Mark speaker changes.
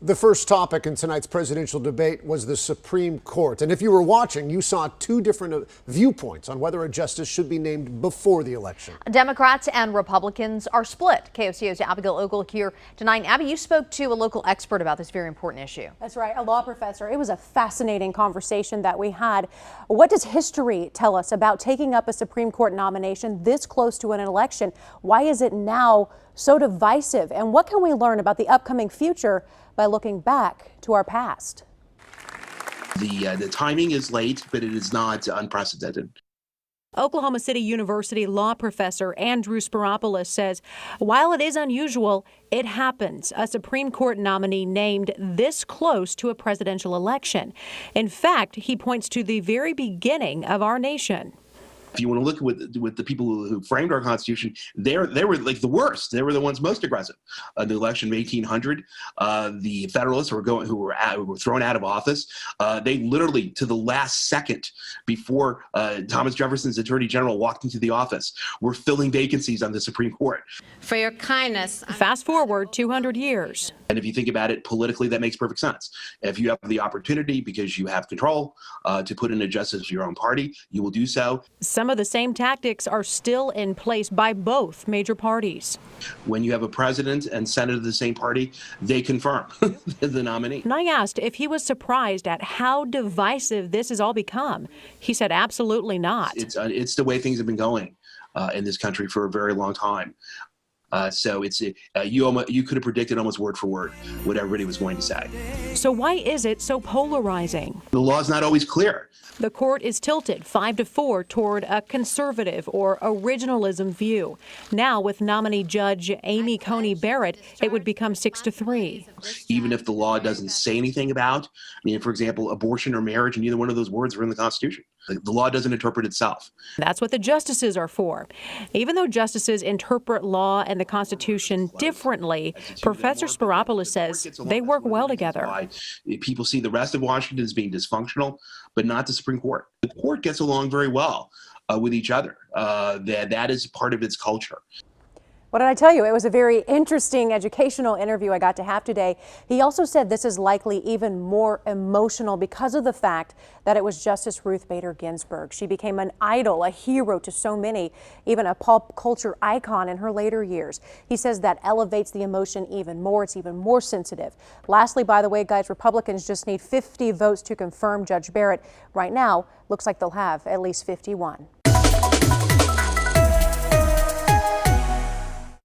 Speaker 1: The first topic in tonight's presidential debate was the Supreme Court. And if you were watching, you saw two different viewpoints on whether a justice should be named before the election.
Speaker 2: Democrats and Republicans are split. KOCO's Abigail Ogle here tonight. Abby, you spoke to a local expert about this very important issue.
Speaker 3: That's right, a law professor. It was a fascinating conversation that we had. What does history tell us about taking up a Supreme Court nomination this close to an election? Why is it now so divisive? And what can we learn about the upcoming future by looking back to our past?
Speaker 4: The timing is late, but it is not unprecedented.
Speaker 5: Oklahoma City University law professor Andrew Spyropoulos says while it is unusual, it happens. A Supreme Court nominee named this close to a presidential election. In fact, he points to the very beginning of our nation.
Speaker 4: If you want to look with the people who framed our Constitution, they were like the worst. They were the ones most aggressive. In the election of 1800, the Federalists who were thrown out of office. They literally, to the last second before Thomas Jefferson's Attorney General walked into the office, were filling vacancies on the Supreme Court.
Speaker 6: For your kindness.
Speaker 5: Fast forward 200 years.
Speaker 4: And if you think about it politically, that makes perfect sense. If you have the opportunity, because you have control, to put in a justice of your own party, you will do so.
Speaker 5: Some of the same tactics are still in place by both major parties.
Speaker 4: When you have a president and Senate of the same party, they confirm the nominee.
Speaker 5: And I asked if he was surprised at how divisive this has all become. He said absolutely not.
Speaker 4: It's the way things have been going in this country for a very long time. So you could have predicted almost word for word what everybody was going to say.
Speaker 5: So why is it so polarizing?
Speaker 4: The law is not always clear.
Speaker 5: The court is tilted 5-4 toward a conservative or originalism view. Now, with nominee Judge Amy Coney Barrett, it would become 6-3.
Speaker 4: Even if the law doesn't say anything about, for example, abortion or marriage, neither one of those words are in the Constitution. The law doesn't interpret itself.
Speaker 5: That's what the justices are for. Even though justices interpret law and the Constitution differently, Professor Spyropoulos says they work well together.
Speaker 4: People see the rest of Washington as being dysfunctional, but not the Supreme Court. The court gets along very well with each other. That is part of its culture.
Speaker 3: What did I tell you? It was a very interesting educational interview I got to have today. He also said this is likely even more emotional because of the fact that it was Justice Ruth Bader Ginsburg. She became an idol, a hero to so many, even a pop culture icon in her later years. He says that elevates the emotion even more. It's even more sensitive. Lastly, by the way, guys, Republicans just need 50 votes to confirm Judge Barrett. Right now, looks like they'll have at least 51.